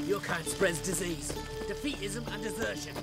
Your kind spreads disease, defeatism and desertion.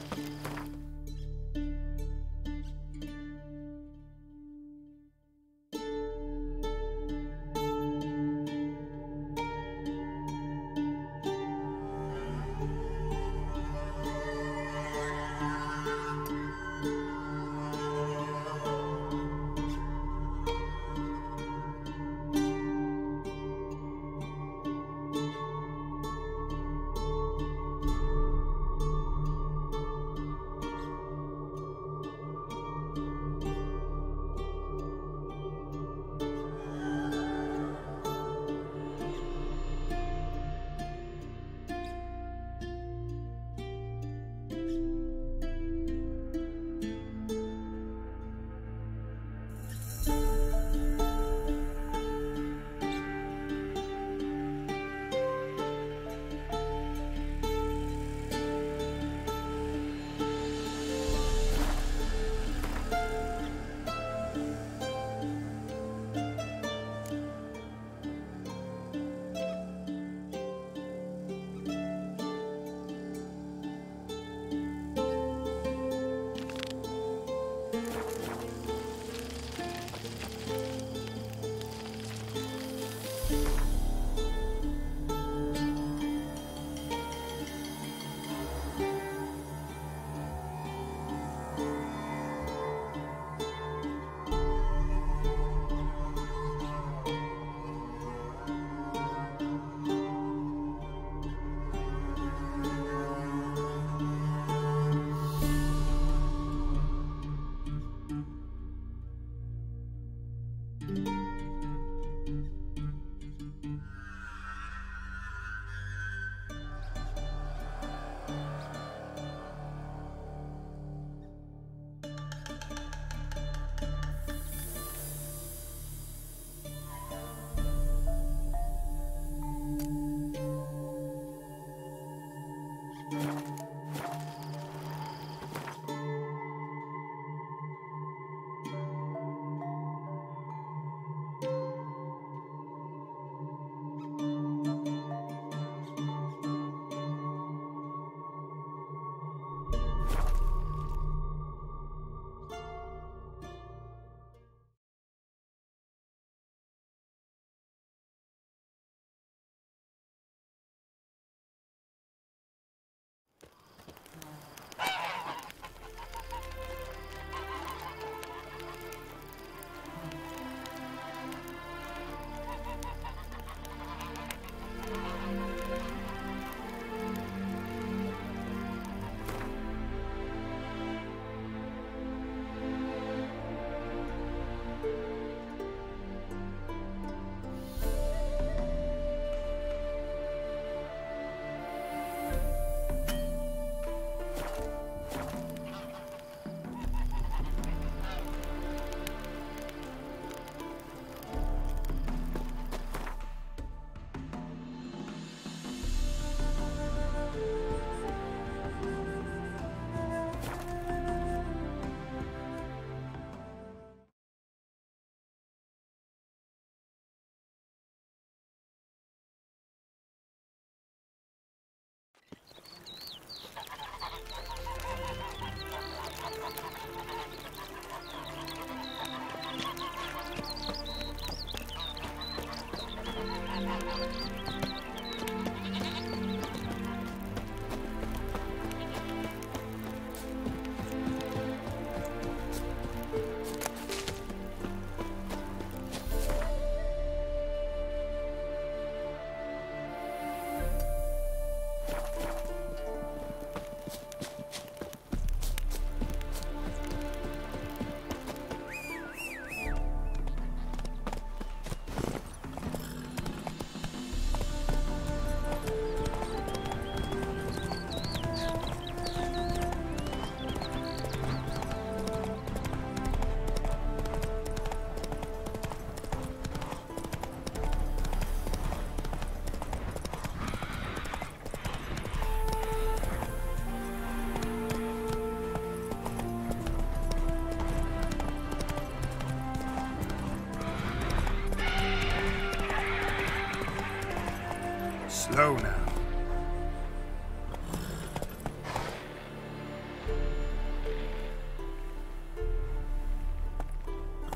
Slow now.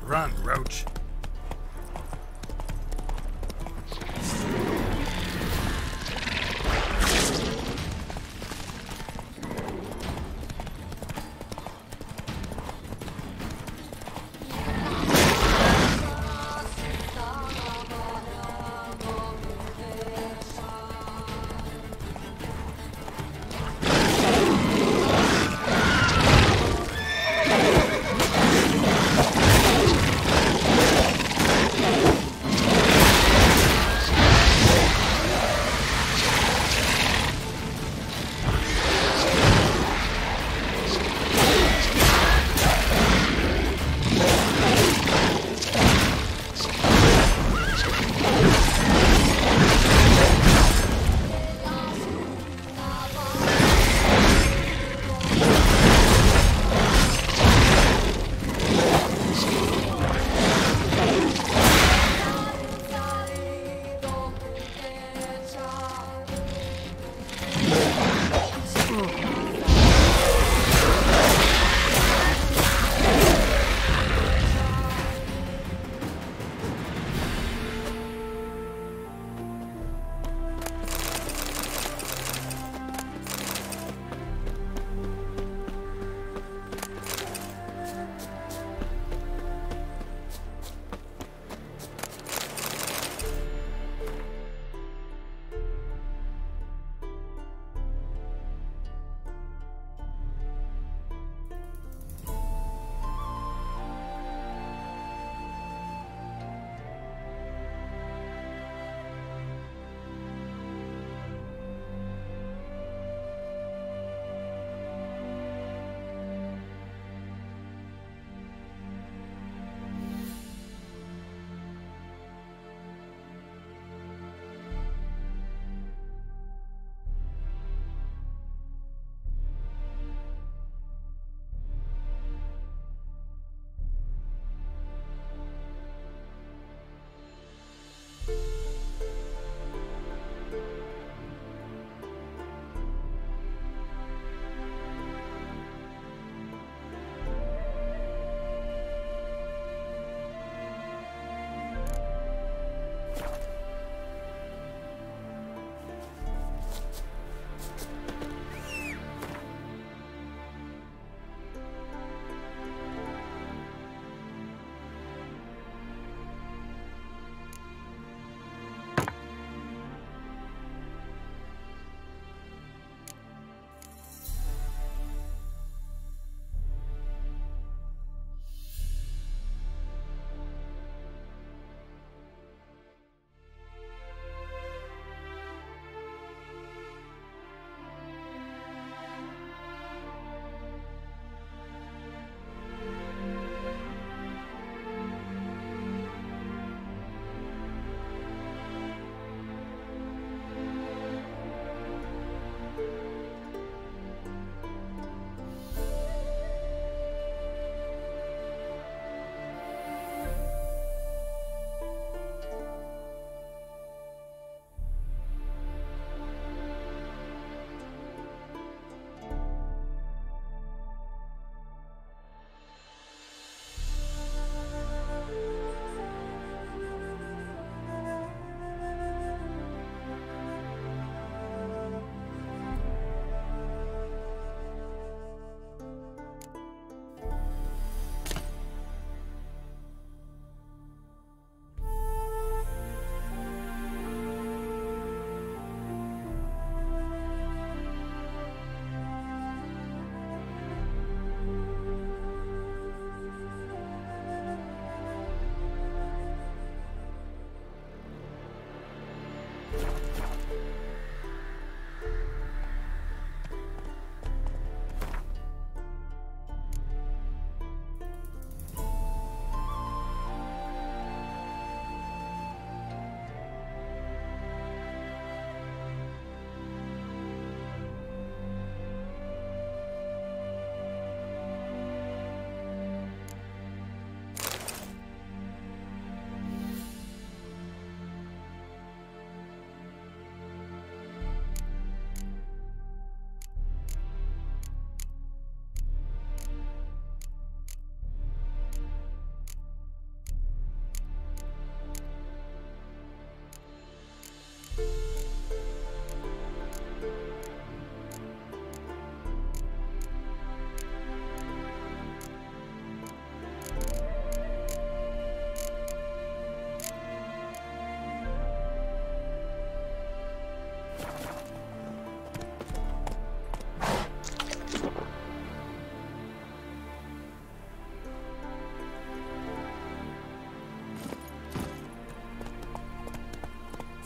Run, Roach.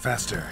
faster.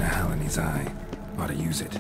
Now in his eye. Ought to use it.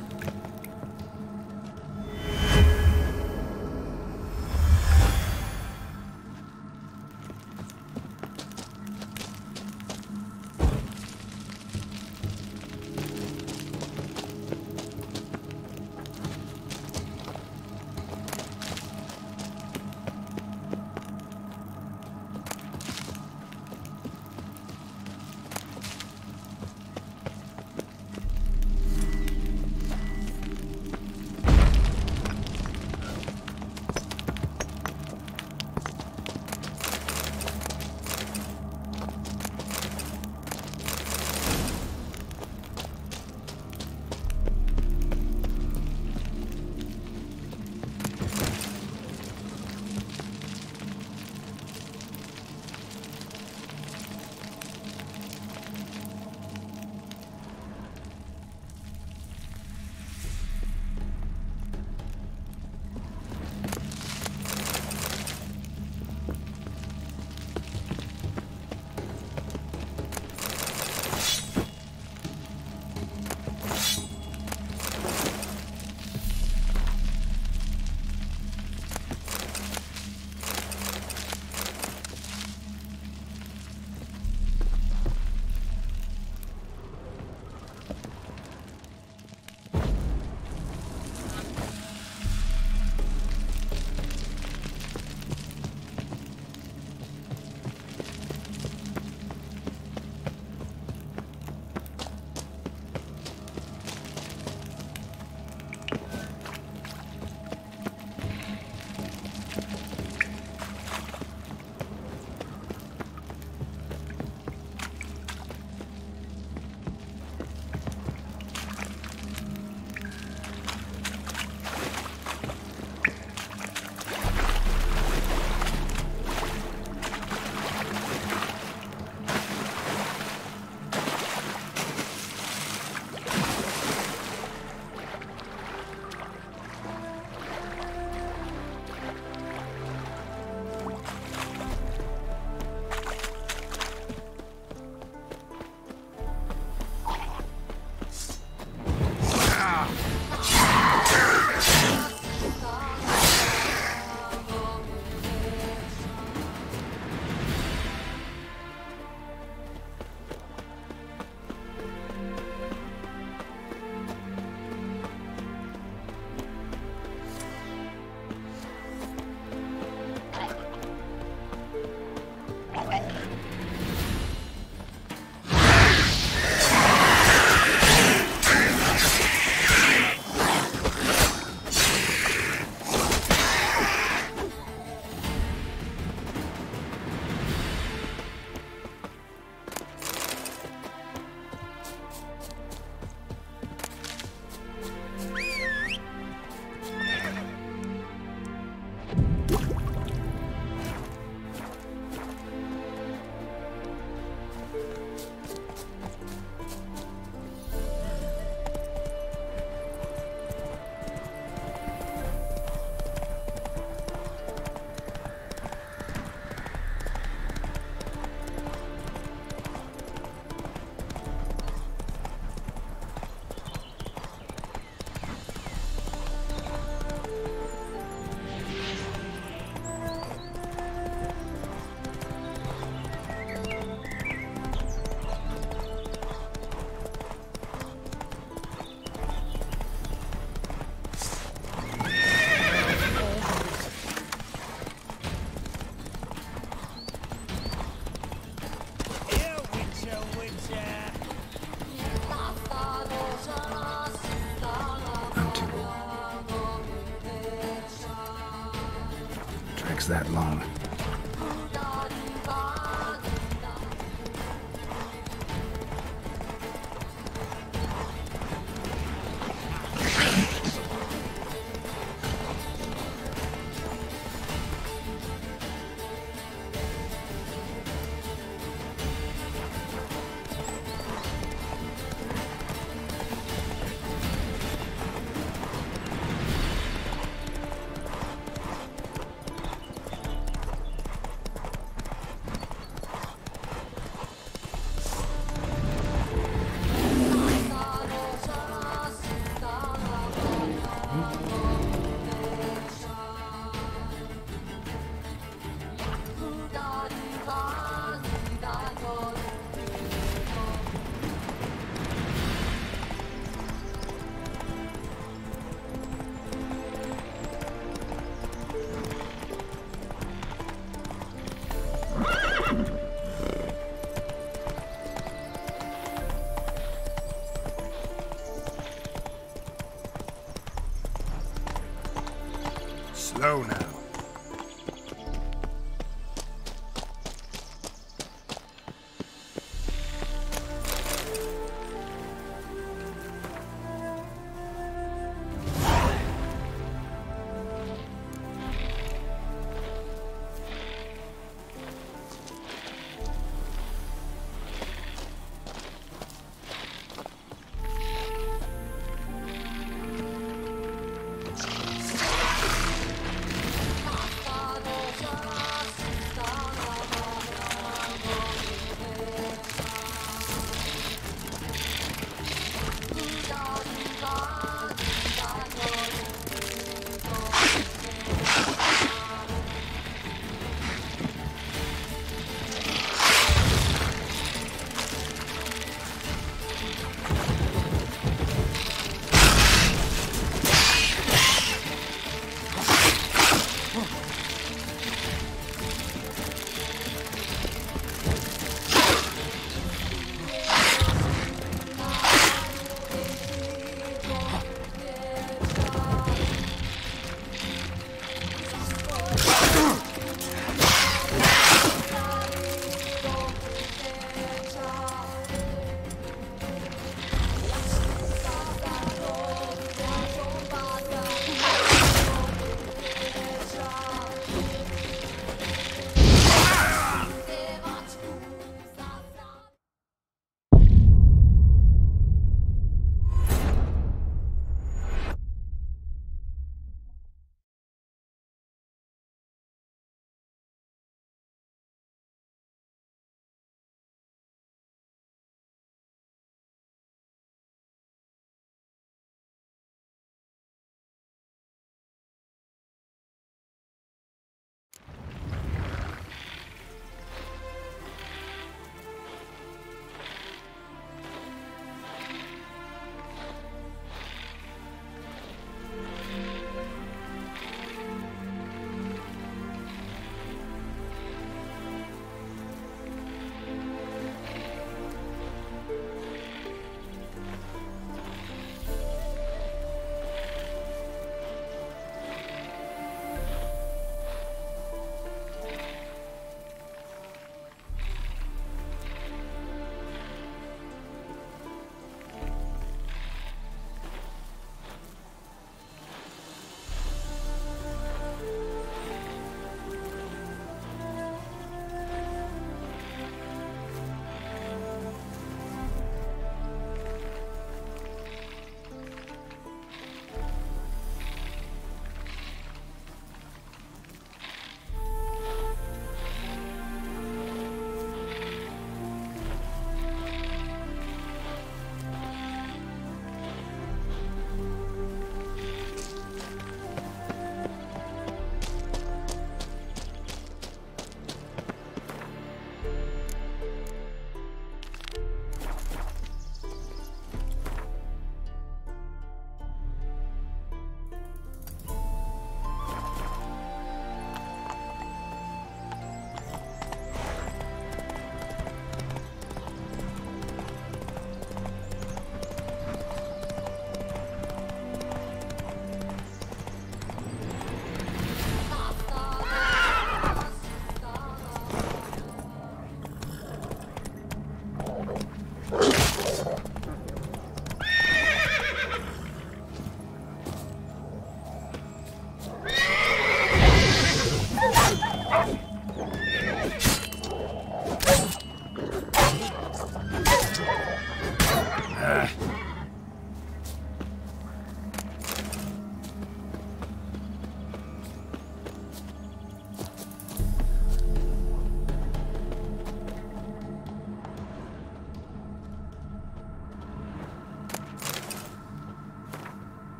takes that long. Slow now.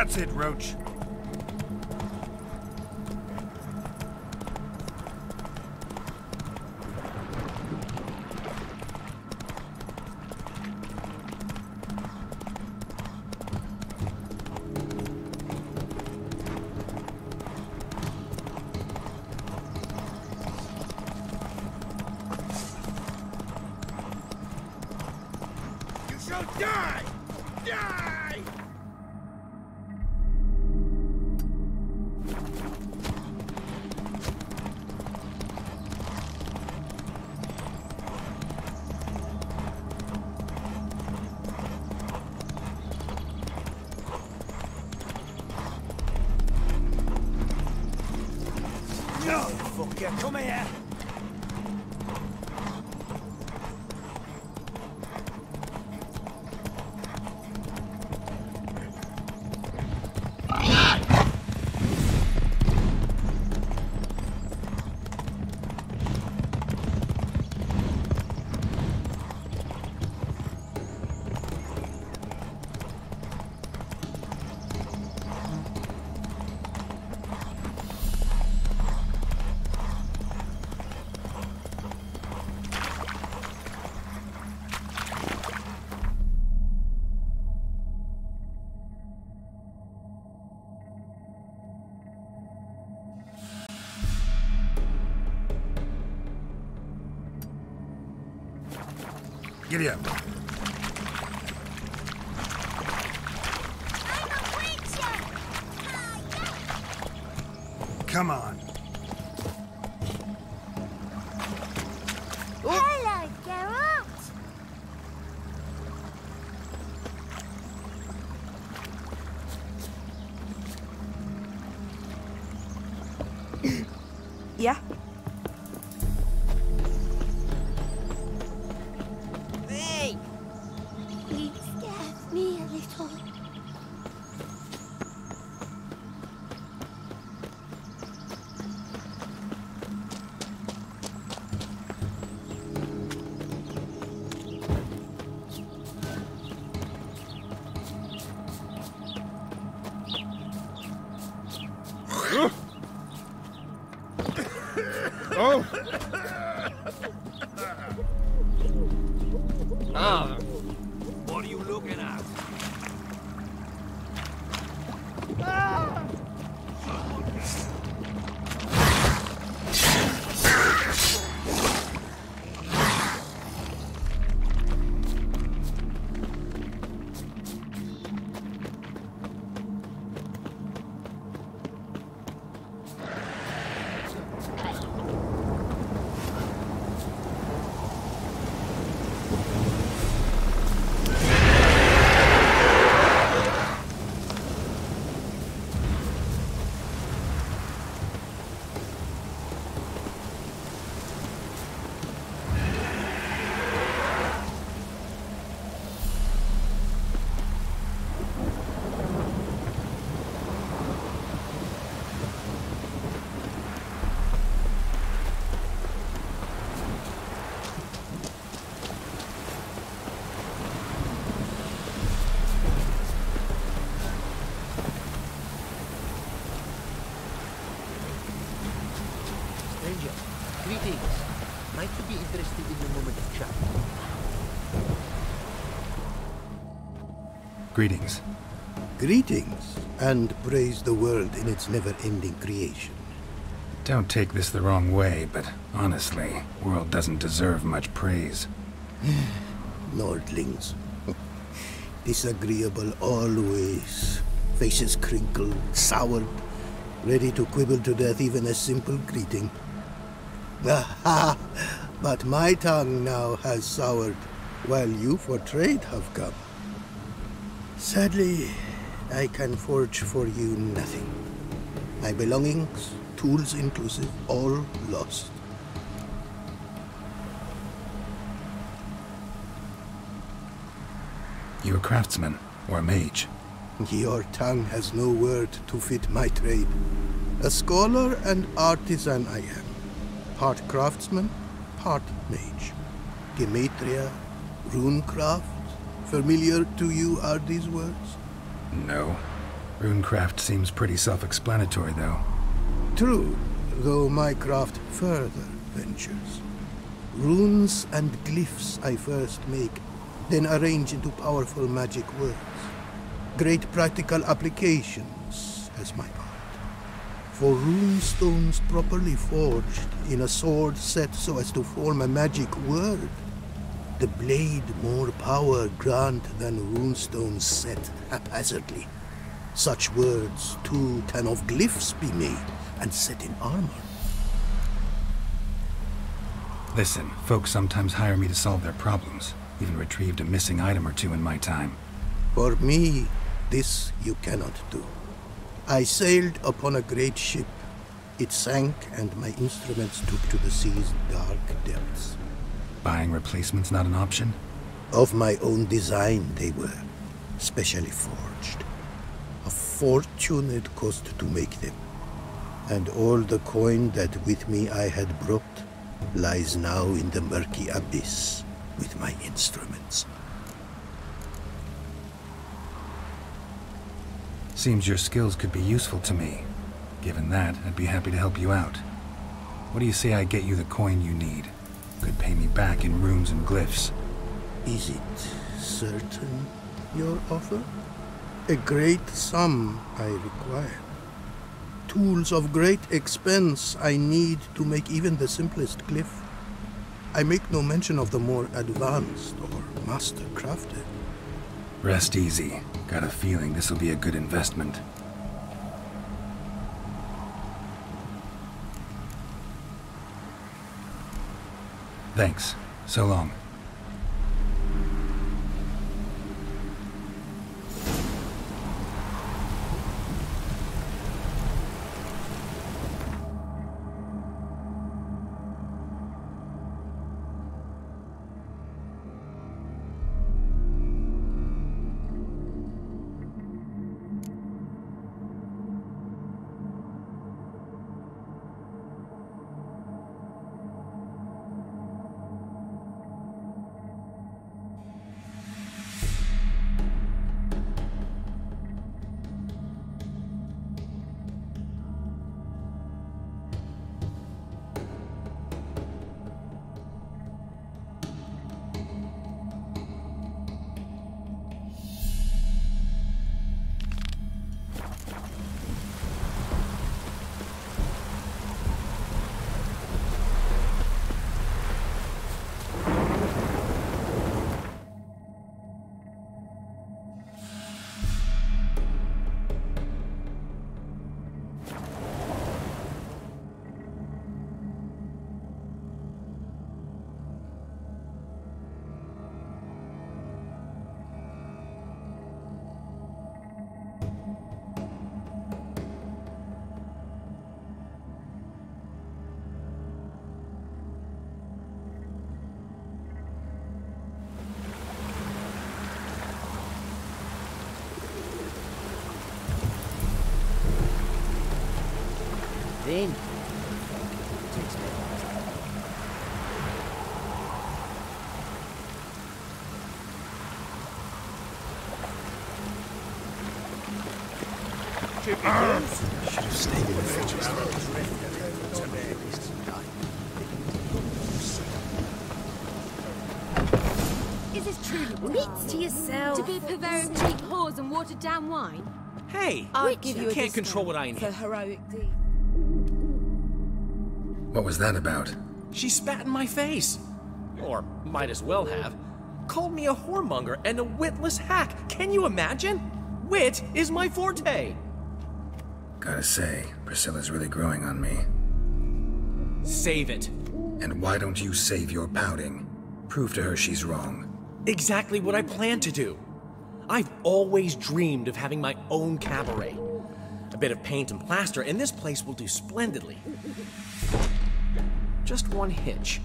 That's it, Roach. You shall die! Die! No, fucker, come here! Giddy up. Come on. Hello, Geralt. Yeah? Hey! He scares me a little. Oh! Ah! What are you looking at? Stranger, greetings. Might you be interested in a moment of chat? Greetings. Greetings, and praise the world in its never-ending creation. Don't take this the wrong way, but honestly, world doesn't deserve much praise. Nordlings. Disagreeable always. Faces crinkled, soured, ready to quibble to death even a simple greeting. Aha! But my tongue now has soured, while you for trade have come. Sadly, I can forge for you nothing. My belongings, tools inclusive, all lost. You a craftsman or a mage? Your tongue has no word to fit my trade. A scholar and artisan I am. Part craftsman, part mage. Gematria, runecraft. Familiar to you are these words? No. Runecraft seems pretty self-explanatory, though. True, though my craft further ventures. Runes and glyphs I first make, then arrange into powerful magic words. Great practical applications as my art. For runestones properly forged in a sword set so as to form a magic word, the blade more power grant than runestones set haphazardly. Such words too can of glyphs be made and set in armor. Listen, folks sometimes hire me to solve their problems. Even retrieved a missing item or two in my time. For me, this you cannot do. I sailed upon a great ship. It sank and my instruments took to the sea's dark depths. Buying replacements not an option? Of my own design they were, specially forged. A fortune it cost to make them. And all the coin that with me I had brought lies now in the murky abyss with my instruments. Seems your skills could be useful to me. Given that, I'd be happy to help you out. What do you say I get you the coin you need? Could pay me back in runes and glyphs. Is it certain, your offer? A great sum I require. Tools of great expense I need to make even the simplest glyph. I make no mention of the more advanced or master-crafted. Rest easy. Got a feeling this'll be a good investment. Thanks. So long. Then, to expect. Should have stayed in the fridges. Is this truly Wits to yourself. to be Very perverted? cheap whores and watered down wine. Hey, I'd give you a can't discount control what I for need. heroic deed. What was that about? She spat in my face. Or might as well have. Called me a whoremonger and a witless hack. Can you imagine? Wit is my forte. Gotta say, Priscilla's really growing on me. Save it. And why don't you save your pouting? Prove to her she's wrong. Exactly what I plan to do. I've always dreamed of having my own cabaret. A bit of paint and plaster, and this place will do splendidly. Just one hitch.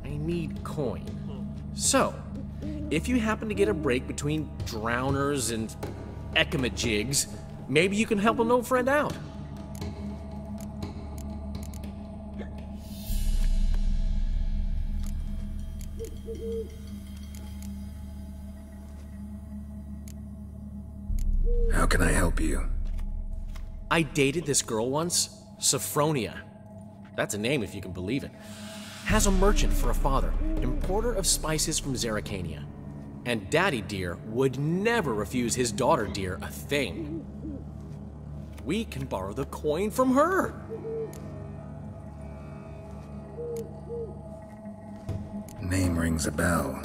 I need coin. So, if you happen to get a break between drowners and ekamajigs, maybe you can help an old friend out. How can I help you? I dated this girl once, Sophronia. That's a name if you can believe it. Has a merchant for a father, importer of spices from Zerrikania. And Daddy Dear would never refuse his daughter Dear a thing. We can borrow the coin from her. Name rings a bell.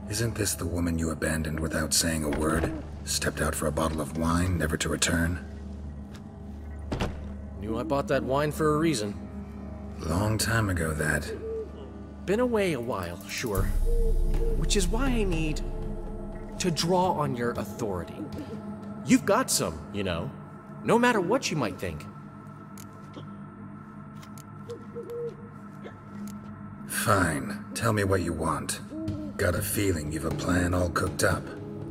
Isn't this the woman you abandoned without saying a word? Stepped out for a bottle of wine, never to return? Knew I bought that wine for a reason. Long time ago, that. Been away a while, sure. Which is why I need to draw on your authority. You've got some, you know, no matter what you might think. Fine. Tell me what you want. Got a feeling you've a plan all cooked up.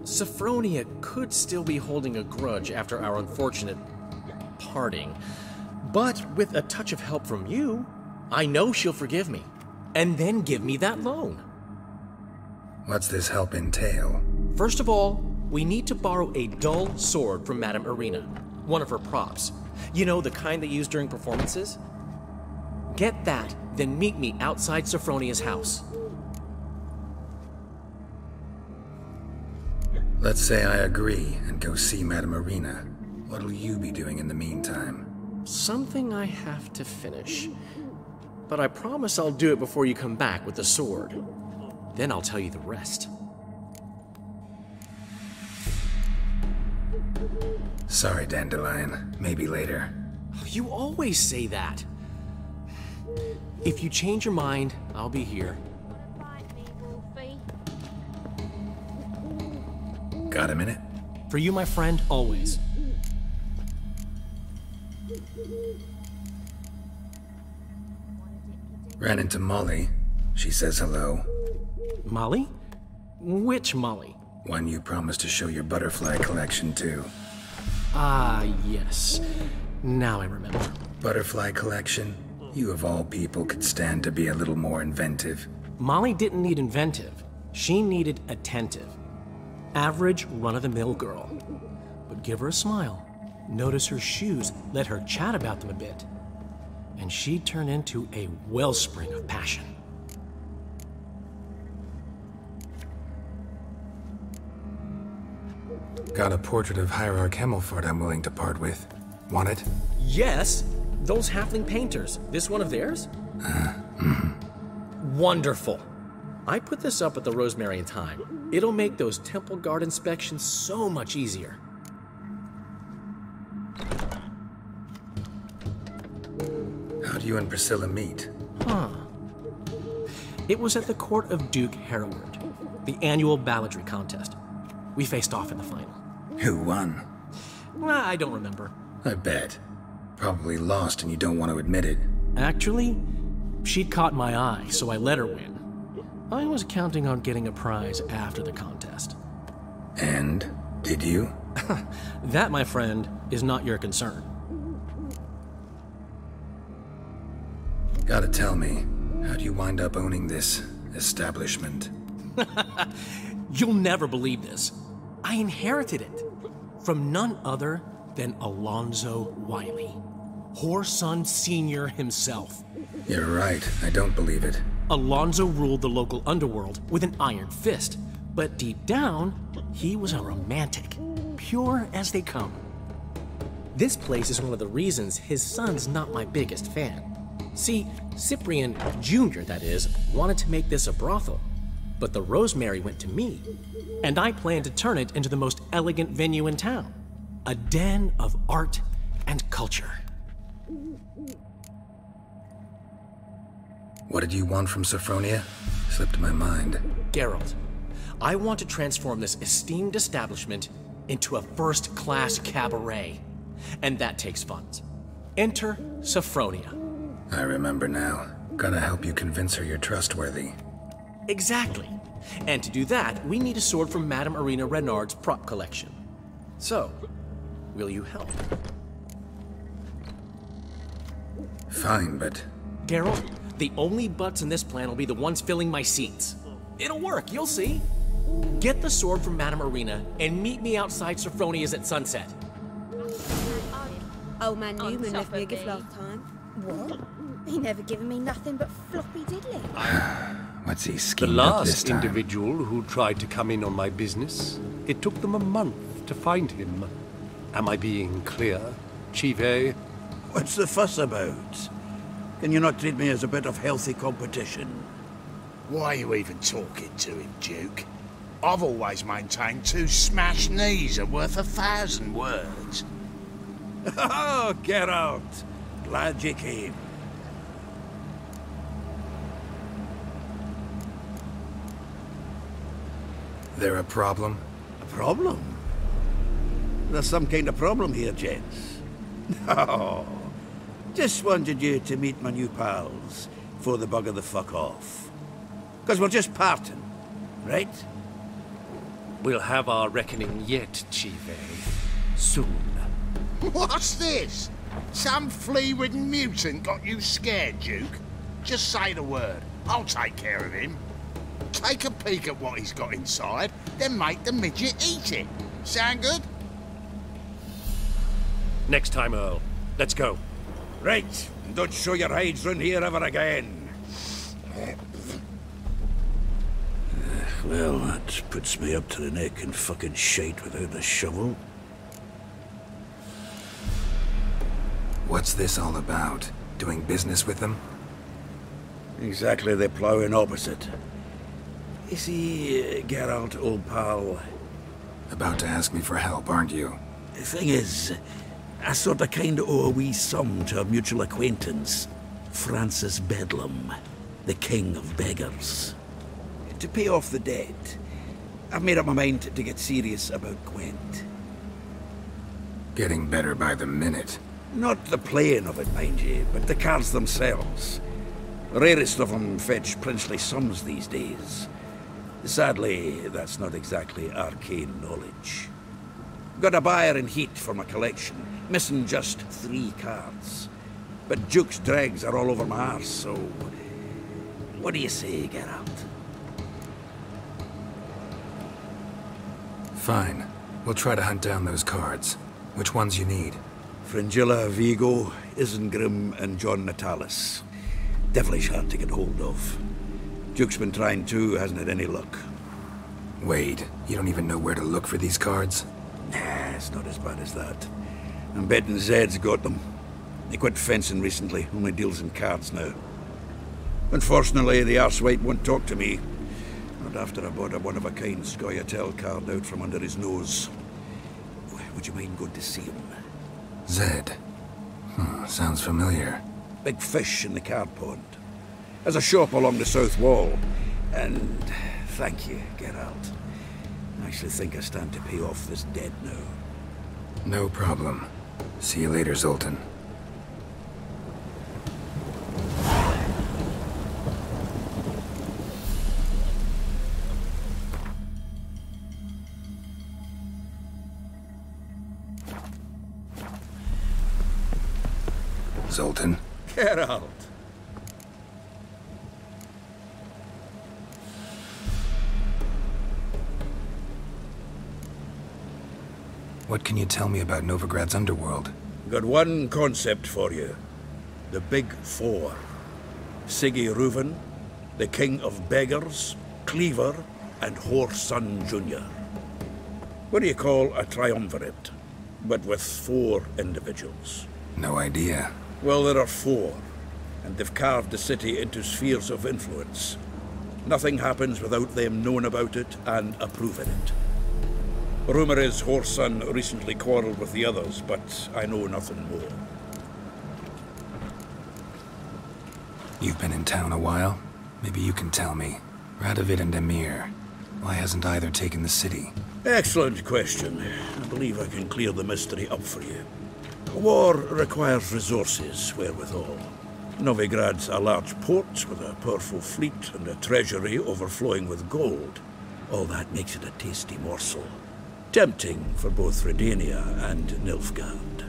Sophronia could still be holding a grudge after our unfortunate parting. But with a touch of help from you, I know she'll forgive me. And then give me that loan. What's this help entail? First of all, we need to borrow a dull sword from Madame Irina, one of her props. You know, the kind they use during performances? Get that, then meet me outside Sophronia's house. Let's say I agree and go see Madame Irina. What'll you be doing in the meantime? Something I have to finish. But I promise I'll do it before you come back with the sword. Then I'll tell you the rest. Sorry, Dandelion. Maybe later. You always say that. If you change your mind, I'll be here. Got a minute? For you, my friend, always. Ran into Molly. She says hello. Molly? Which Molly? One you promised to show your butterfly collection to. Ah, yes. Now I remember. Butterfly collection? You of all people could stand to be a little more inventive. Molly didn't need inventive. She needed attentive. Average, run-of-the-mill girl. But give her a smile. Notice her shoes. Let her chat about them a bit. And she'd turn into a wellspring of passion. Got a portrait of Hierarch Hemmelford I'm willing to part with. Want it? Yes! Those halfling painters. This one of theirs? Wonderful. I put this up at the Rosemary in time. It'll make those temple guard inspections so much easier. How'd you and Priscilla meet? Huh. It was at the court of Duke Hereward, the annual balladry contest. We faced off in the final. Who won? I don't remember. I bet. Probably lost and you don't want to admit it. Actually, she'd caught my eye, so I let her win. I was counting on getting a prize after the contest. And? Did you? That, my friend, is not your concern. Gotta tell me, how'd you wind up owning this establishment? You'll never believe this. I inherited it from none other than Alonzo Wiley, Whoreson Sr. himself. You're right, I don't believe it. Alonzo ruled the local underworld with an iron fist, but deep down, he was a romantic, pure as they come. This place is one of the reasons his son's not my biggest fan. See, Cyprian Jr., that is, wanted to make this a brothel, but the Rosemary went to me, and I planned to turn it into the most elegant venue in town, a den of art and culture. What did you want from Sophronia? Slipped my mind. Geralt, I want to transform this esteemed establishment into a first-class cabaret, and that takes funds. Enter Sophronia. I remember now. Gotta help you convince her you're trustworthy. Exactly. And to do that, we need a sword from Madame Irina Renard's prop collection. So, will you help? Fine, but... Geralt, the only butts in this plan will be the ones filling my seats. It'll work, you'll see. Get the sword from Madame Irina and meet me outside Sophronia's at sunset. Old man Newman left me a gift last time. What? He never given me nothing but floppy diddly. What's he The schemed up this last time? individual who tried to come in on my business, it took them a month to find him. Am I being clear, Chive? What's the fuss about? Can you not treat me as a bit of healthy competition? Why are you even talking to him, Duke? I've always maintained 2 smashed knees are worth 1,000 words. Oh, Geralt! Glad you came. There a problem? A problem? There's some kind of problem here, gents. No. Just wanted you to meet my new pals before they bugger the fuck off. Because we're just parting, right? We'll have our reckoning yet, Chive. Soon. What's this? Some flea-ridden mutant got you scared, Duke? Just say the word. I'll take care of him. Take a peek at what he's got inside, then make the midget eat it. Sound good? Next time, Earl. Let's go. Right. And don't show your hides round here ever again. Well, that puts me up to the neck in fucking shite without a shovel. What's this all about? Doing business with them? Exactly the ploughing opposite. You see, Geralt, old pal, About to ask me for help, aren't you? the thing is, I sort of kinda owe a wee sum to a mutual acquaintance, Francis Bedlam, the king of beggars. To pay off the debt, I've made up my mind to get serious about Gwent. Getting better by the minute. Not the playing of it, mind you, but the cards themselves. The rarest of them fetch princely sums these days. Sadly, that's not exactly arcane knowledge. Got a buyer in heat for my collection, missing just 3 cards. But Duke's dregs are all over my arse, so... What do you say, Geralt? Fine. We'll try to hunt down those cards. Which ones you need? Fringilla, Vigo, Isengrim, and John Natalis. Devilish hard to get hold of. Duke's been trying too, hasn't had any luck. Wait, you don't even know where to look for these cards? Nah, it's not as bad as that. I'm betting Zed's got them. He quit fencing recently, only deals in cards now. Unfortunately, the arsewite won't talk to me. Not after I bought a one-of-a-kind Scoia'tael card out from under his nose. Would you mind going to see him? Zed. Sounds familiar. Big fish in the card pond. Has a shop along the south wall. And thank you, Geralt. I actually think I stand to pay off this debt now. No problem. See you later, Zoltan. Zoltan? Geralt! What can you tell me about Novigrad's underworld? Got one concept for you. The Big Four. Siggy Reuven, the King of Beggars, Cleaver, and Whoreson Jr. What do you call a triumvirate, but with 4 individuals? No idea. Well, there are 4, and they've carved the city into spheres of influence. Nothing happens without them knowing about it and approving it. Rumor is Whoreson recently quarreled with the others, but I know nothing more. You've been in town a while? Maybe you can tell me. Radovid and Emir. Why hasn't either taken the city? Excellent question. I believe I can clear the mystery up for you. A war requires resources, wherewithal. Novigrad's a large port with a powerful fleet and a treasury overflowing with gold. All that makes it a tasty morsel. Tempting for both Redania and Nilfgaard.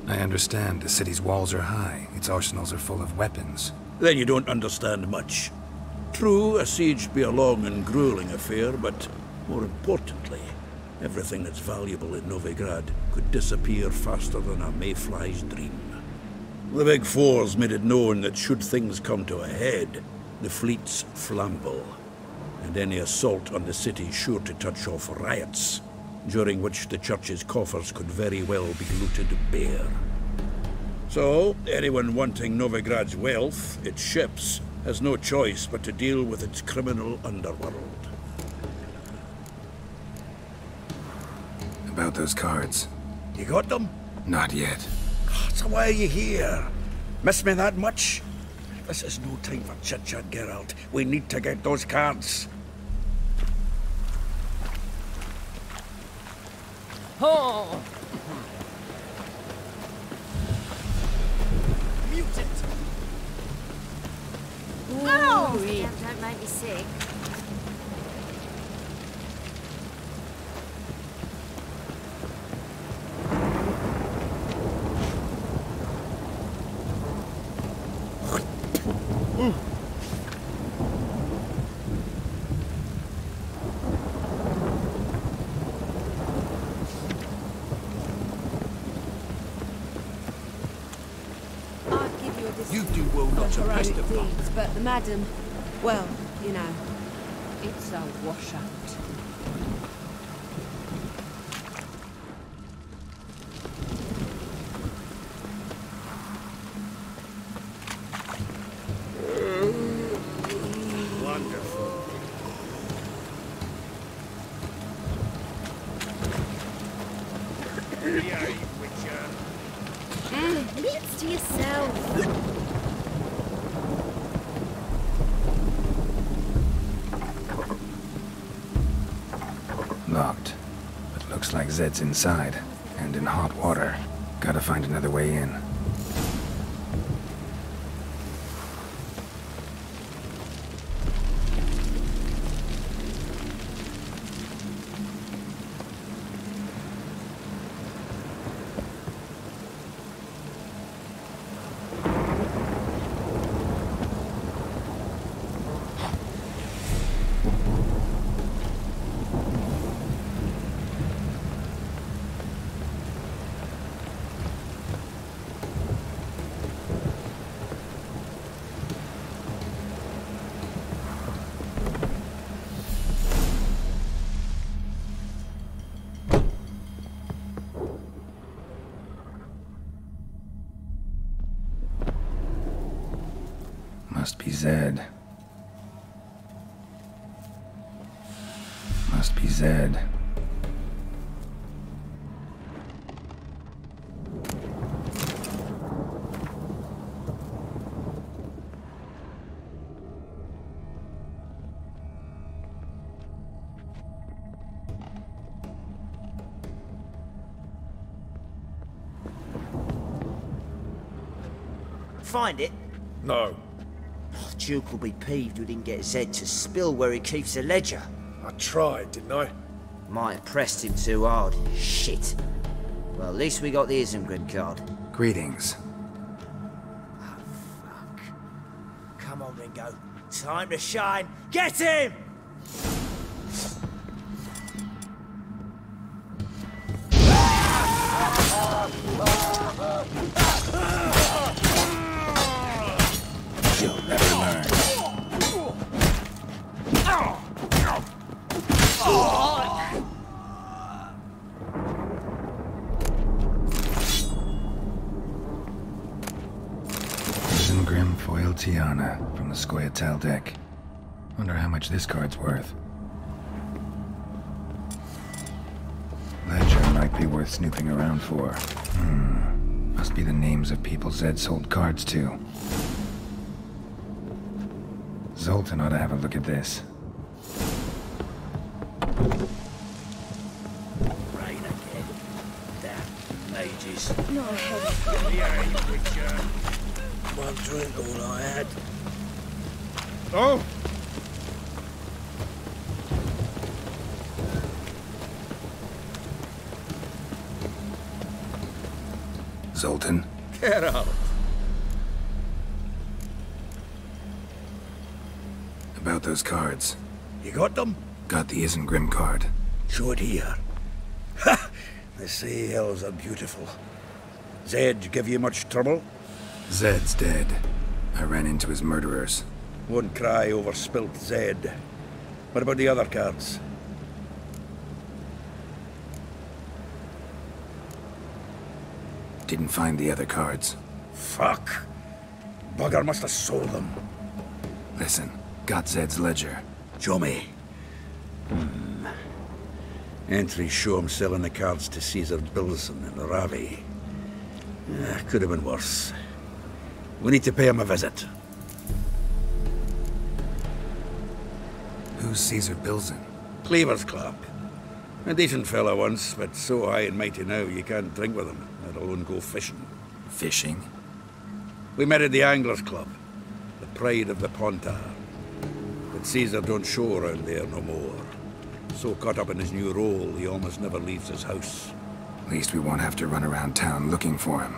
I understand. The city's walls are high. Its arsenals are full of weapons. Then you don't understand much. True, a siege be a long and grueling affair, but More importantly, everything that's valuable in Novigrad could disappear faster than a mayfly's dream. The Big Four's made it known that should things come to a head, the fleet's flammable, and any assault on the city's sure to touch off riots, during which the church's coffers could very well be looted bare. So, anyone wanting Novigrad's wealth, its ships, has no choice but to deal with its criminal underworld. About those cards. You got them? Not yet. So why are you here? Miss me that much? This is no time for chit-chat, Geralt. We need to get those cards. Oh! No! Don't make me sick. You do well not to pester them. But the madam, well, you know, it's a washout. Wonderful. Yeah, you witcher. Leads to yourself. Locked. But looks like Zed's inside, and in hot water. Gotta find another way in. Must be Zed. Must be Zed. Find it? No. Duke will be peeved we didn't get Zed to spill where he keeps the ledger. I tried, didn't I? Might have pressed him too hard. Shit. Well, at least we got the Isengrin card. Greetings. Oh, fuck. Come on, Ringo. Time to shine. Get him! You'll never learn. Isengrim foil Tiana from the Scoia'tael deck. Wonder how much this card's worth. Ledger might be worth snooping around for. Must be the names of people Zed sold cards to. Zoltan ought to have a look at this. Rain again. Damn mages. No head. Yeah, you witcher. One drink all I had. Oh! Zoltan? Get out. About those cards. You got them? Got the Isengrim card. Show it here. Ha! They say elves are beautiful. Zed give you much trouble? Zed's dead. I ran into his murderers. Won't cry over spilt Zed. What about the other cards? Didn't find the other cards. Fuck. Bugger must have sold them. Listen, got Zed's ledger. Show me. Entries show him selling the cards to Caesar Bilson and Ravi. Could have been worse. We need to pay him a visit. Who's Caesar Bilson? Cleaver's Club. A decent fella once, but so high and mighty now you can't drink with him, let alone go fishing. Fishing? We met at the Anglers Club, the pride of the Pontar. But Caesar don't show around there no more. So caught up in his new role, he almost never leaves his house. At least we won't have to run around town looking for him.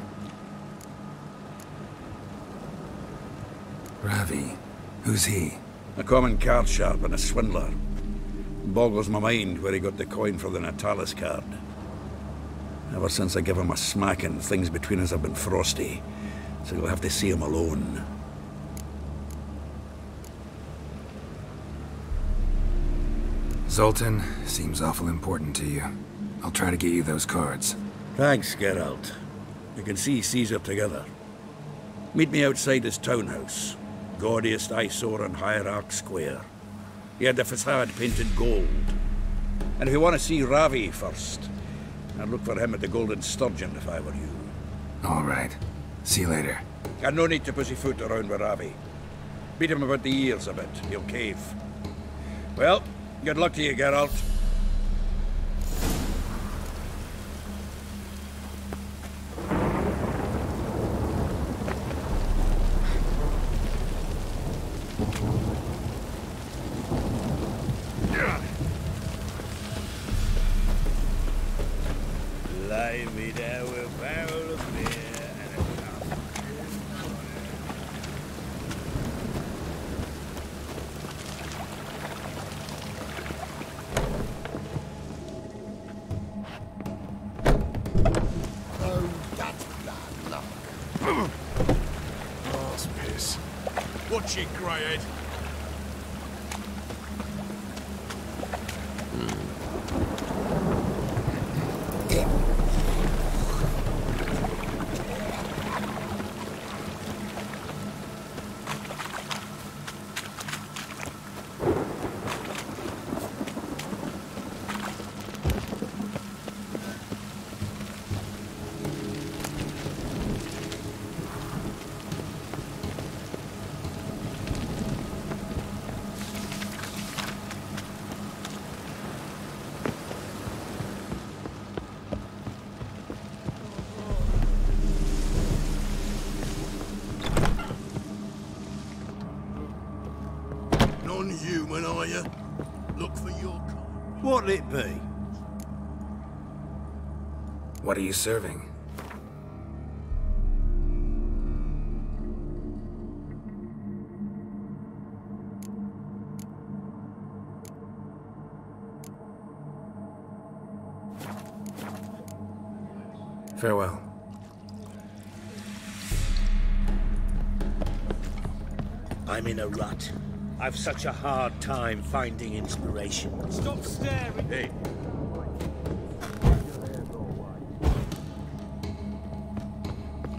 Ravi. Who's he? A common card sharp and a swindler. Boggles my mind where he got the coin for the Natalis card. Ever since I gave him a smacking, things between us have been frosty. So you'll have to see him alone. Zoltan seems awful important to you. I'll try to get you those cards. Thanks, Geralt. You can see Caesar together. Meet me outside his townhouse. Gaudiest eyesore on Hierarch Square. He had the facade painted gold. And if you want to see Ravi first, I'd look for him at the Golden Sturgeon if I were you. All right. See you later. Got no need to pussyfoot around with Ravi. Beat him about the ears a bit. He'll cave. Well, good luck to you, Geralt. Lie me down with a barrel of beer and a cup. Oh, that's bad luck. Arse piss. Watch it, Greyhead. Non-human, are you? Look for your kind. What'll it be? What are you serving? Farewell. I'm in a rut. I've such a hard time finding inspiration. Stop staring. Hey.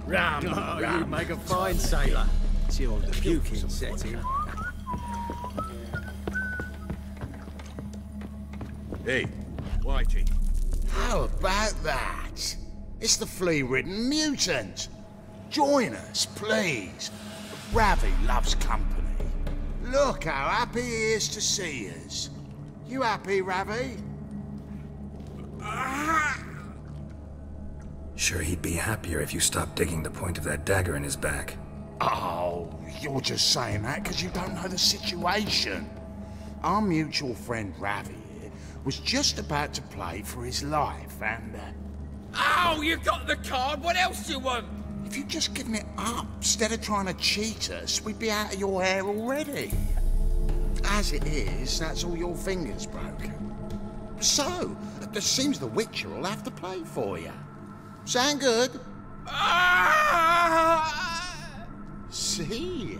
Ram, Oh, ram. you make a fine sailor. Till the puking set in. Hey, Whitey. How about that? It's the flea-ridden mutant. Join us, please. Ravi loves company. Look how happy he is to see us. You happy, Ravi? Sure he'd be happier if you stopped digging the point of that dagger in his back. Oh, you're just saying that because you don't know the situation. Our mutual friend Ravi here was just about to play for his life and... Oh, you got the card. What else do you want? if you'd just given it up instead of trying to cheat us, we'd be out of your hair already. As it is, that's all your fingers broken. So, it seems the Witcher will have to play for you. Sound good? See?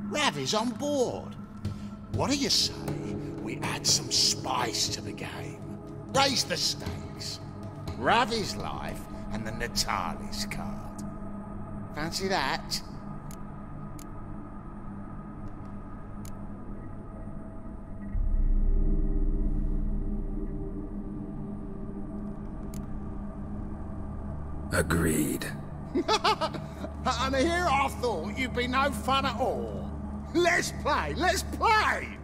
Ravi's on board. What do you say we add some spice to the game? Raise the stakes. Ravi's life and the Natalis card. Fancy that? Agreed. And here I thought you'd be no fun at all. Let's play, let's play!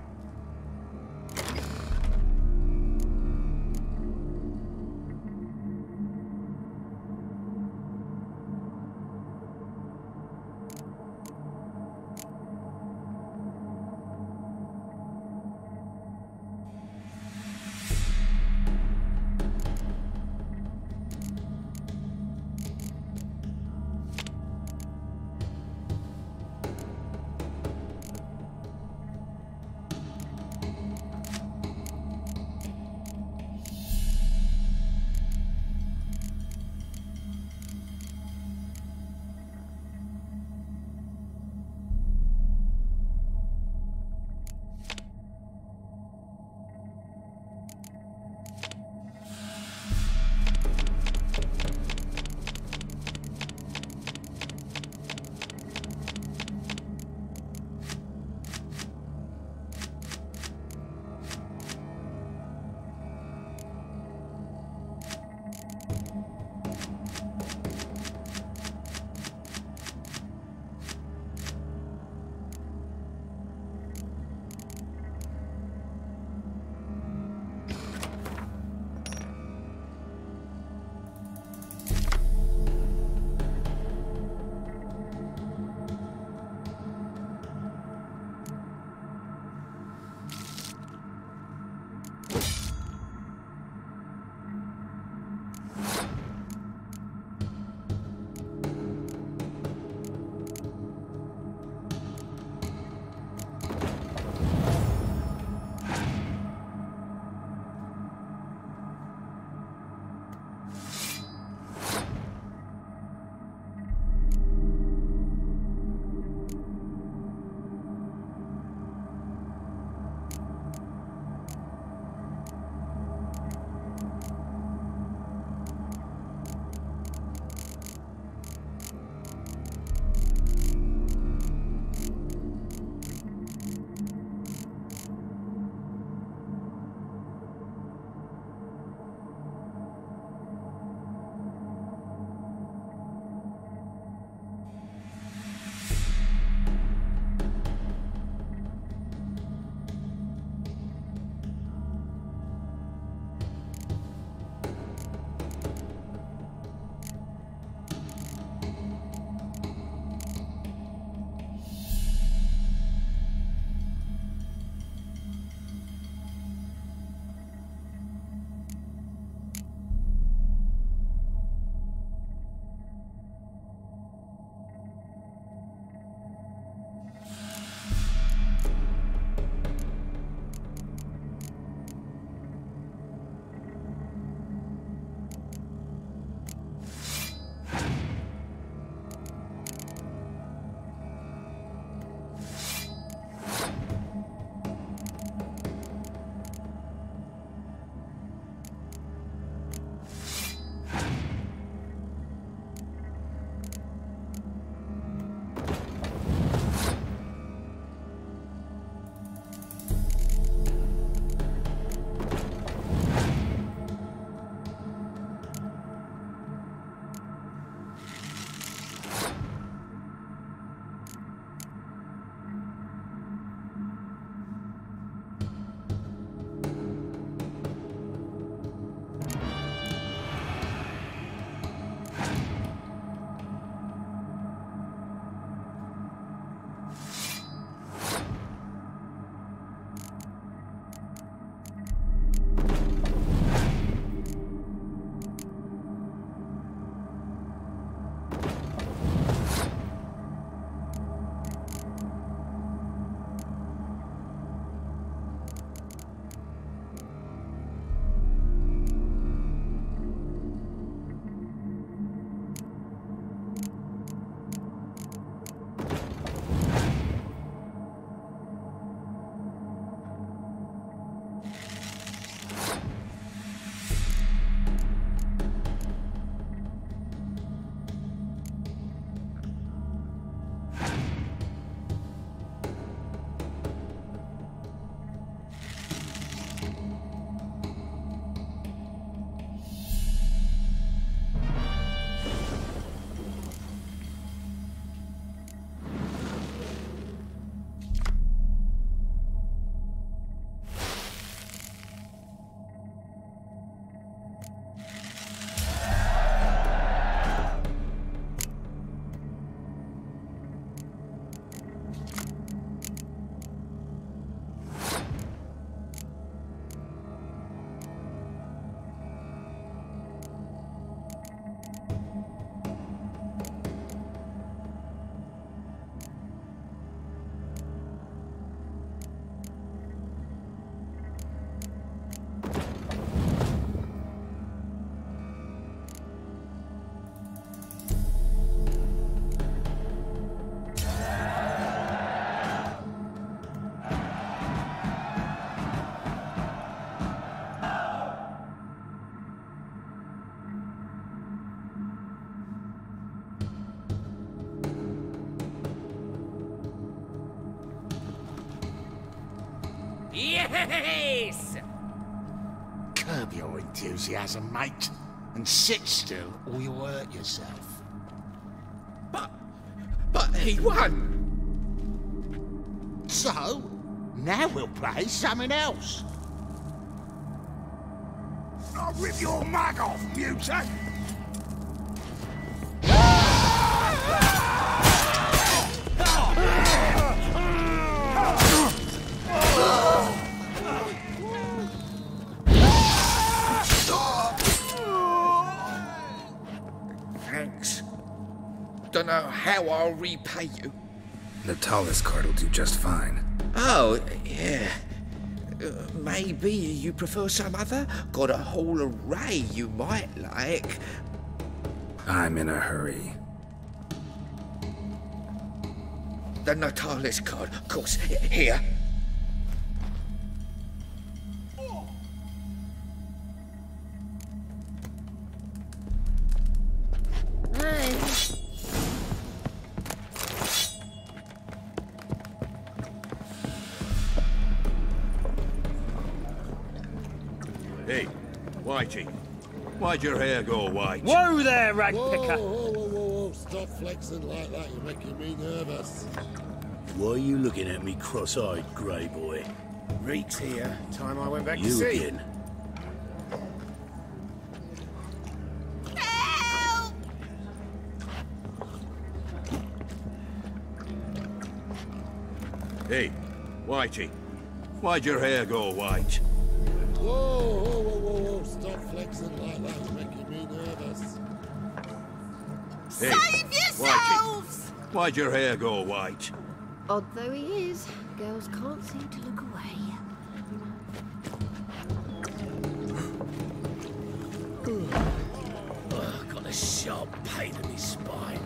Yes! Curb your enthusiasm, mate, and sit still or you'll hurt yourself. But he won! So, now we'll play something else. I'll rip your mug off, mutant! Thanks. Don't know how I'll repay you. Natalis card will do just fine. Oh, yeah. Maybe you prefer some other? Got a whole array you might like. I'm in a hurry. The Natalis card, of course. Here. Hey, Whitey. Why'd your hair go white? Whoa there, ragpicker! Whoa. Stop flexing like that. You're making me nervous. Why are you looking at me cross-eyed, grey boy? Reek's here. Time I went back to You sea. again. Hey, Whitey. Why'd your hair go white? Whoa. Stop flexing like that. You're making me nervous. Hey, Save yourselves! Whitey. Why'd your hair go white? Odd though he is, girls can't seem to look away. Got a sharp pain in his spine.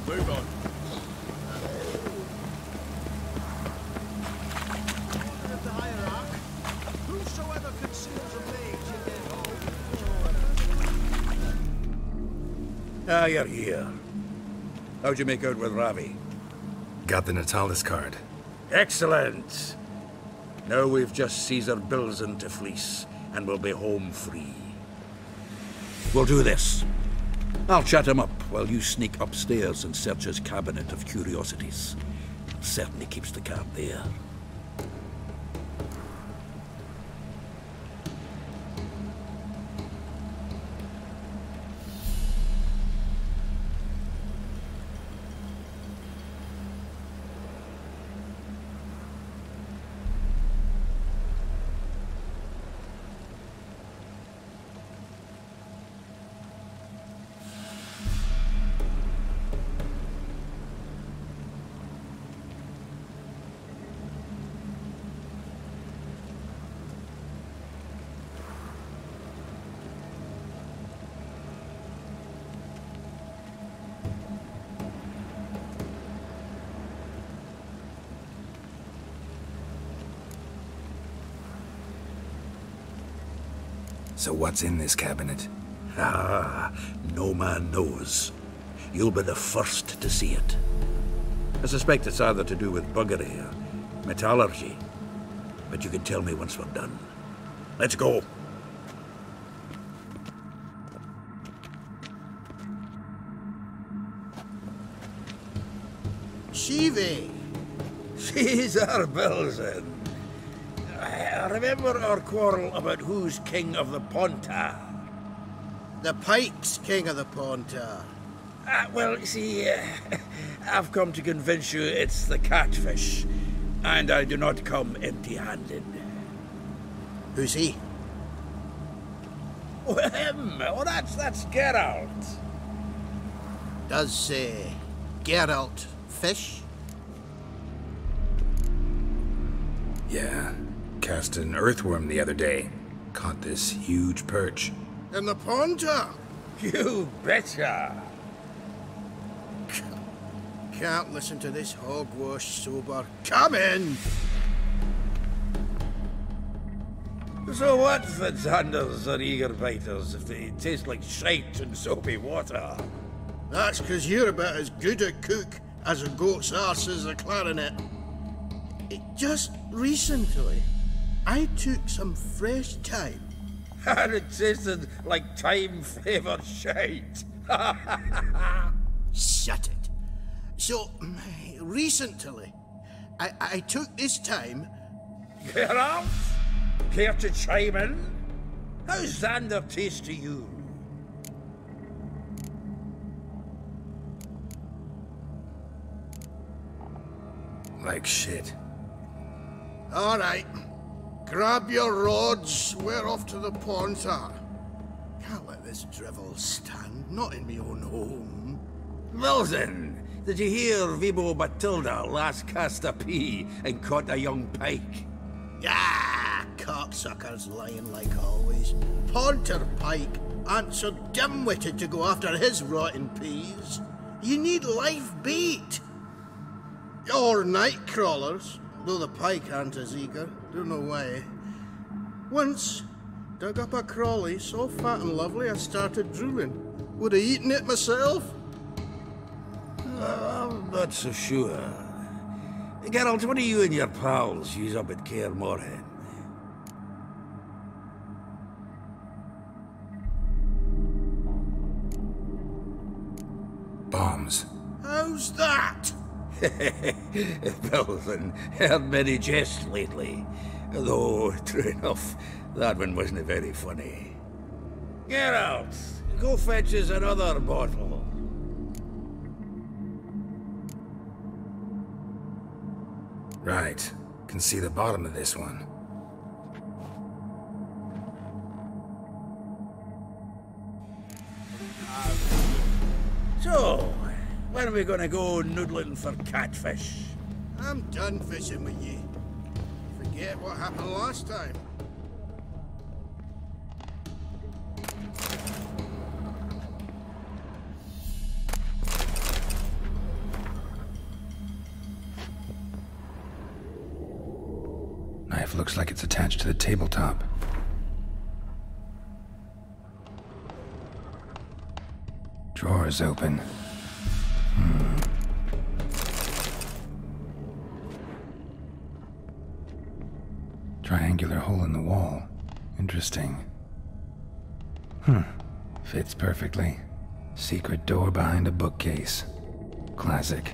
Move on. Of the hierarch, whosoever conceals a mage in their home. Ah, you're here. How'd you make out with Ravi? Got the Natalis card. Excellent! Now we've just Caesar Bilzen to fleece, and we'll be home free. We'll do this. I'll chat him up while you sneak upstairs and search his cabinet of curiosities. Certainly keeps the cab there. So what's in this cabinet? Ah, no man knows. You'll be the first to see it. I suspect it's either to do with buggery or metallurgy. But you can tell me once we're done. Let's go. Shivi! Caesar Bilzen. Remember our quarrel about who's king of the Pontar? The Pike's king of the Pontar. Well, see, I've come to convince you it's the catfish, and I do not come empty-handed. Who's he? Oh, him! Oh, that's Geralt. Does, Geralt fish? Yeah. Cast an earthworm the other day. Caught this huge perch. In the Pontar? You betcha! Can't listen to this hogwash sober. Come in! So what, Fitzhanders or eager biters, if they taste like shite and soapy water? That's 'cause you're about as good a cook as a goat's arse is a clarinet. Just recently, I took some fresh thyme. And it tasted like thyme-flavoured shite. Shut it. So, recently, I took this thyme. Geralt? Care to chime in? How's Xander taste to you? Like shit. All right. Grab your rods. We're off to the Pontar. Can't let this drivel stand. Not in me own home. Well then, did you hear Vibo Batilda last cast a pea and caught a young pike? Ah, cocksuckers lying like always. Pontar Pike aren't so dim-witted to go after his rotten peas. You need live bait. Or night crawlers, though the pike aren't as eager. Don't know why. Once, dug up a crawly so fat and lovely I started drooling. Would have eaten it myself. I'm not so sure. Geralt, what do you and your pals use up at Kaer Morhen? Bombs. How's that? Belthan, heard many jests lately. Though, true enough, that one wasn't very funny. Geralt, go fetch us another bottle. Right. Can see the bottom of this one. So, when are we gonna go noodling for catfish? I'm done fishing with you. Forget what happened last time. Knife looks like it's attached to the tabletop. Drawer's open. Triangular hole in the wall. Interesting. Fits perfectly. Secret door behind a bookcase. Classic.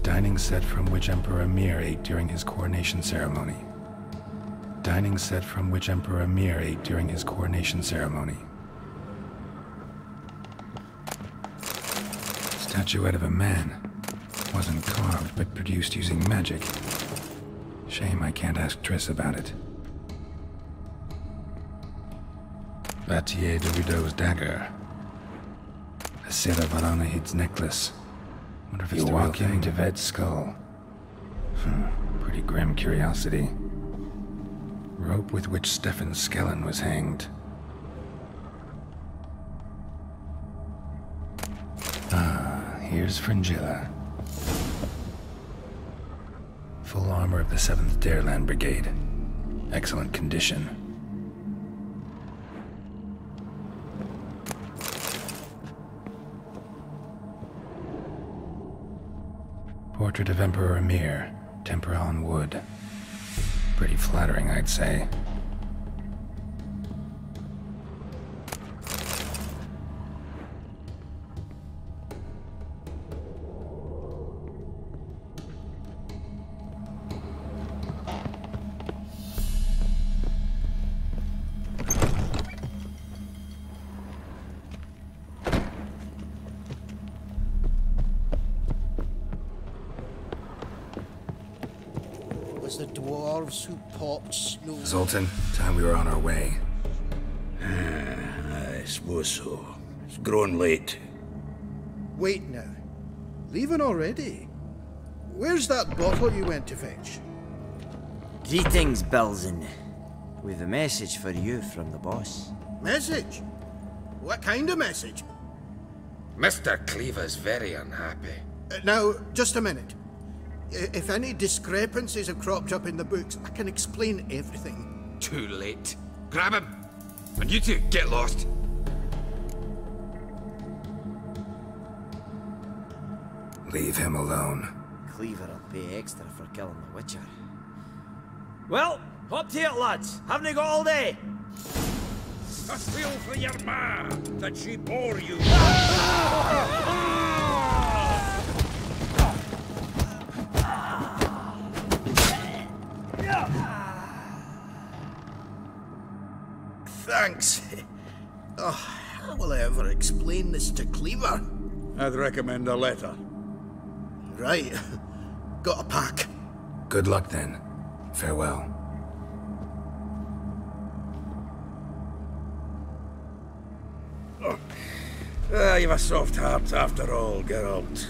Dining set from which Emperor Emhyr ate during his coronation ceremony. Dining set from which Emperor Emhyr ate during his coronation ceremony. Statuette of a man. Wasn't carved, but produced using magic. Shame I can't ask Triss about it. Vatier de Rideau's dagger. A Sarah Varanahid's necklace. Wonder if it's the real thing. To Ved's skull. Pretty grim curiosity. Rope with which Stefan Skellen was hanged. Ah, here's Fringilla. Full armor of the 7th Dareland Brigade. Excellent condition. Portrait of Emperor Emhyr, tempera on wood. Pretty flattering, I'd say. The dwarves who popped snow. Zoltan, time we were on our way. I suppose so. It's growing late. Wait now. Leaving already? Where's that bottle you went to fetch? Greetings, Belzen. With a message for you from the boss. Message? What kind of message? Mr. Cleaver's very unhappy. Now, just a minute. If any discrepancies have cropped up in the books, I can explain everything. Too late. Grab him! And you two, get lost! Leave him alone. Cleaver will pay extra for killing the Witcher. Well, up to it, lads. Haven't you got all day? I feel for your ma that she bore you. Thanks. Oh, how will I ever explain this to Cleaver? I'd recommend a letter. Right. Got a pack. Good luck then. Farewell. You've a soft heart after all, Geralt.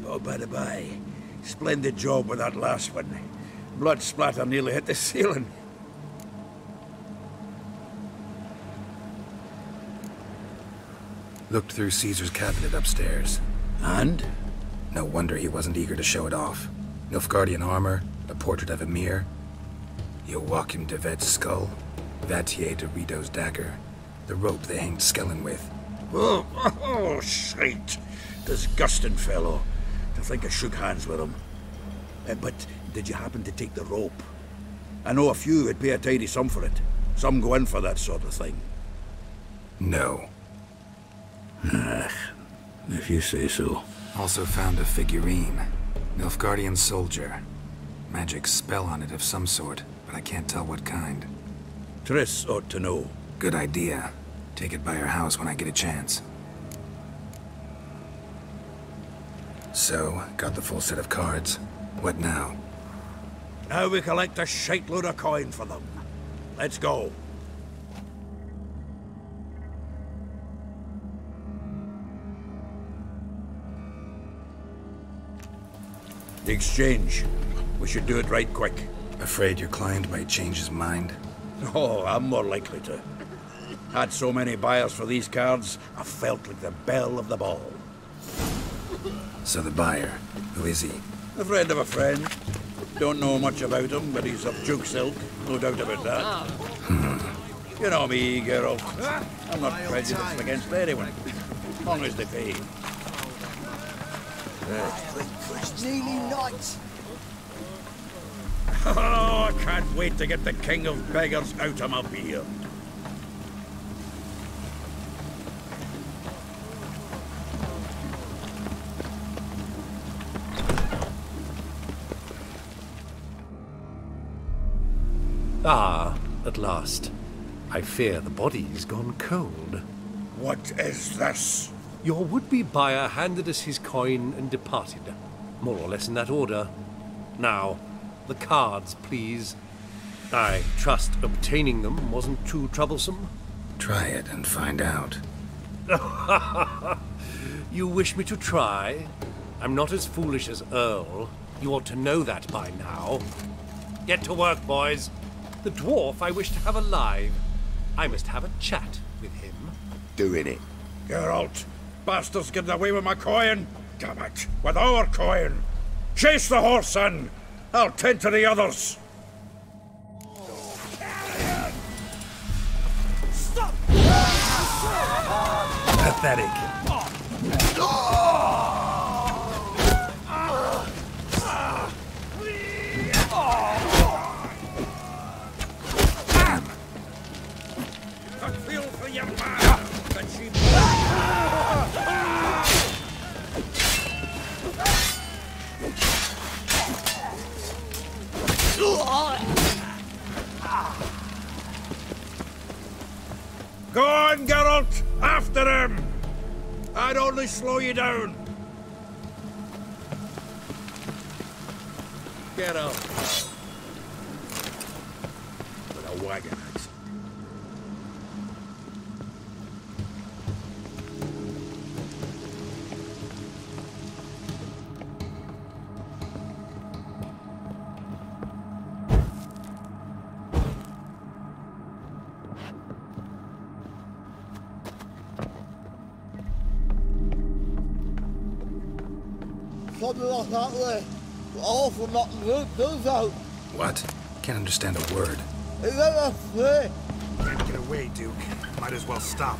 Oh, by the by, splendid job with that last one. Blood splatter nearly hit the ceiling. Looked through Caesar's cabinet upstairs. And? No wonder he wasn't eager to show it off. Nilfgaardian armor, a portrait of Emir, Joachim de Ved's skull, Vatier de Rideau's dagger, the rope they hanged Skellen with. Oh, shite. Disgusting fellow. To think I shook hands with him. But did you happen to take the rope? I know a few would pay a tidy sum for it. Some go in for that sort of thing. No. If you say so. Also found a figurine. Nilfgaardian soldier. Magic spell on it of some sort, but I can't tell what kind. Triss ought to know. Good idea. Take it by her house when I get a chance. So, got the full set of cards. What now? Now we collect a shite-load of coin for them. Let's go. The exchange. We should do it right quick. Afraid your client might change his mind? Oh, I'm more likely to. Had so many buyers for these cards, I felt like the belle of the ball. So the buyer, who is he? A friend of a friend. Don't know much about him, but he's of Duke's ilk, no doubt about that. You know me, Geralt. I'm not prejudiced against anyone, as long as they pay. It's nearly night. Oh, I can't wait to get the king of beggars out of my beard. Ah, at last. I fear the body's gone cold. What is this? Your would-be buyer handed us his coin and departed. More or less in that order. Now, the cards, please. I trust obtaining them wasn't too troublesome? Try it and find out. You wish me to try? I'm not as foolish as Earl. You ought to know that by now. Get to work, boys. The dwarf I wish to have alive. I must have a chat with him. Doing it. Geralt, bastards getting away with my coin. Damn it, with our coin. Chase the horse, son. I'll tend to the others. Stop! Pathetic. I feel for your man that she... Go on, Geralt! After him! I'd only slow you down. Get up. With a wagon axe. something like that way. Awful not good, does out. What? Can't understand a word. Is that a thing? Can't get away, Duke. Might as well stop.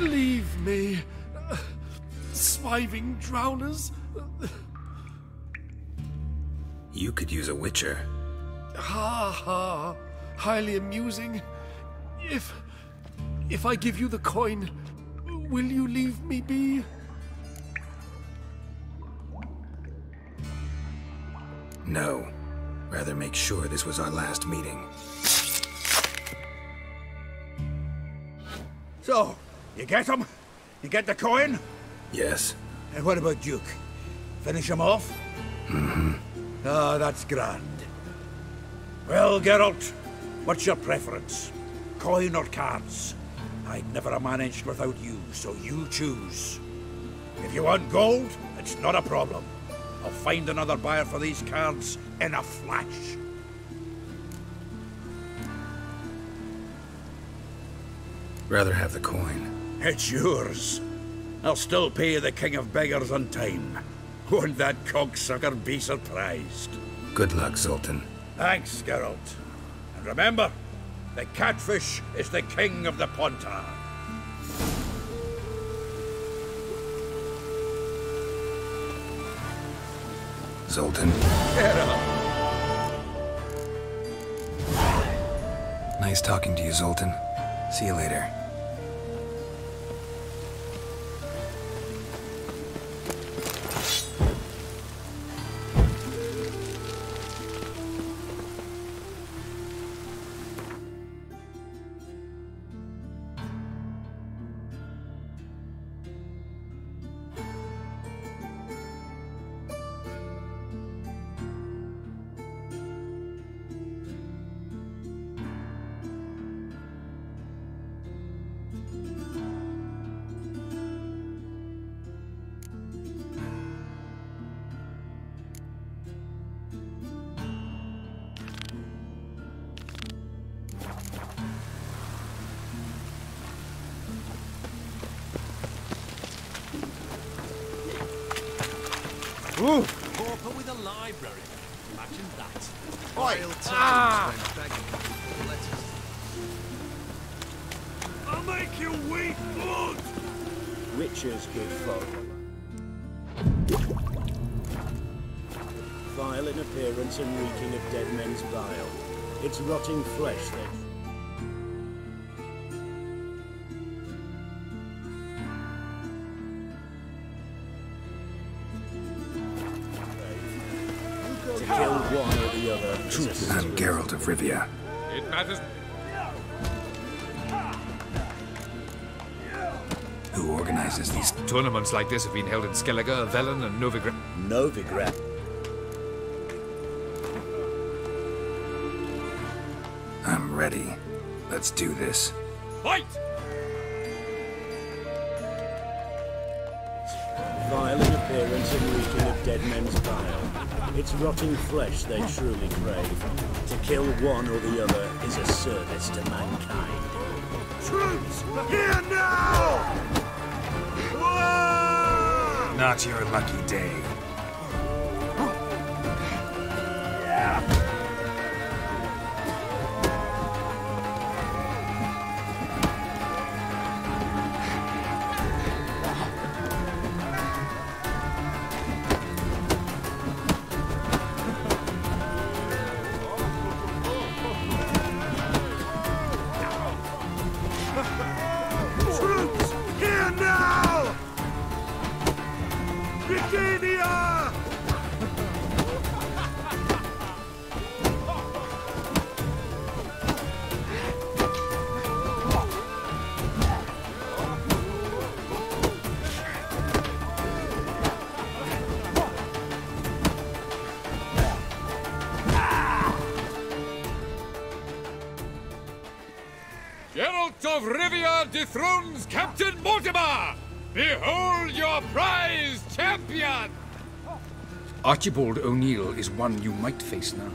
Leave me, swiving drowners. You could use a witcher. Ha ha, highly amusing. If I give you the coin, will you leave me be? No. Rather make sure this was our last meeting. So, you get him? You get the coin? Yes. And what about Duke? Finish him off? Mm-hmm. Ah, that's grand. Well, Geralt, what's your preference? Coin or cards? I'd never have managed without you, so you choose. If you want gold, it's not a problem. I'll find another buyer for these cards in a flash. Rather have the coin. It's yours. I'll still pay the King of Beggars on time. Won't that cocksucker be surprised? Good luck, Zoltan. Thanks, Geralt. And remember, the catfish is the king of the Pontar. Zoltan. Geralt. Nice talking to you, Zoltan. See you later. Ooh. Pauper with a library. Imagine that. Wild Ah! times when begging for letters. I'll make you weep blood! Witches, good folk. Vile in appearance and reeking of dead men's bile. It's rotting flesh they... To kill one or the other. I'm Geralt of Rivia. It matters. Who organizes these Tournaments like this have been held in Skellige, Velen, and Novigrad. Novigrad. I'm ready. Let's do this. Fight! Vile in appearance and reeking of dead men's bile. It's rotting flesh they truly crave. To kill one or the other is a service to mankind. Troops, here now! Whoa! Not your lucky day. Troops, here now! Britannia! Geralt of Rivia dethrones Captain Mortimer! Behold your prize champion! Archibald O'Neill is one you might face now.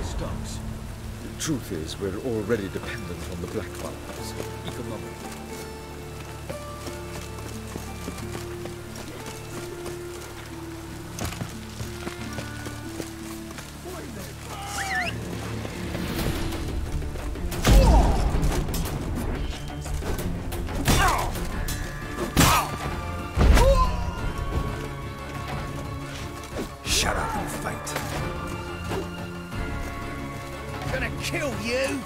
Stocks. The truth is, we're already dependent on the Black Funds, economically. Shut up and fight. Gonna kill you!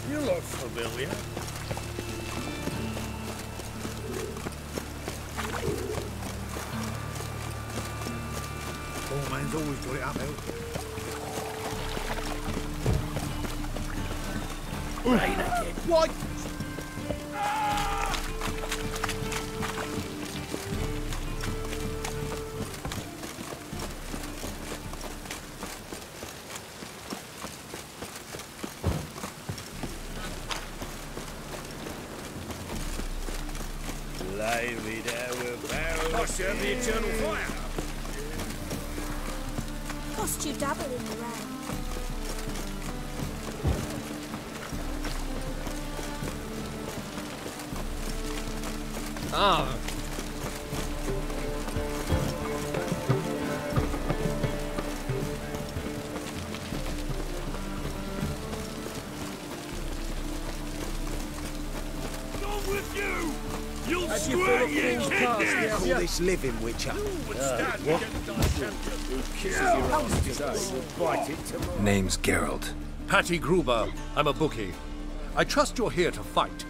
You look familiar. Poor man's always got it uphill. Rain again. What? Blimey, there we're bound. Must serve the eternal fire. Cost you double in the rain. Ah. Not with you! You'll Had you swear full of your things kidney! cast, Call this living, Witcher. What? Who kisses your ass today will bite it tomorrow. Name's Geralt. Patty Gruber. I'm a bookie. I trust you're here to fight.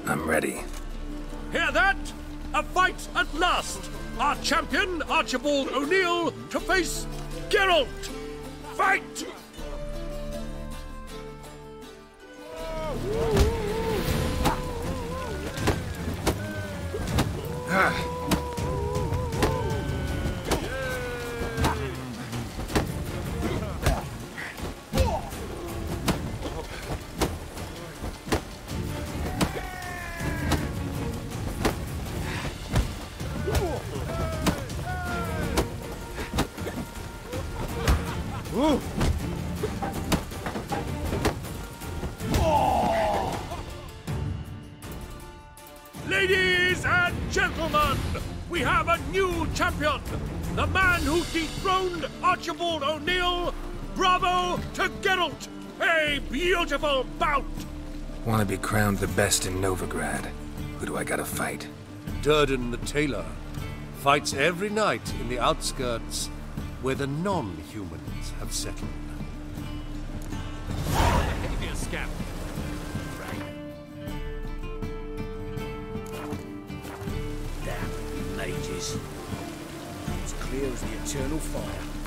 I'm ready. Hear that? A fight at last! Our champion, Archibald O'Neill, to face Geralt! Fight! Ladies and gentlemen, we have a new champion! The man who dethroned Archibald O'Neill! Bravo to Geralt! A beautiful bout! Want to be crowned the best in Novigrad. Who do I gotta fight? Durden the Tailor fights every night in the outskirts where the non-humans have settled. camp. Damn, mages. It's clear as the eternal fire.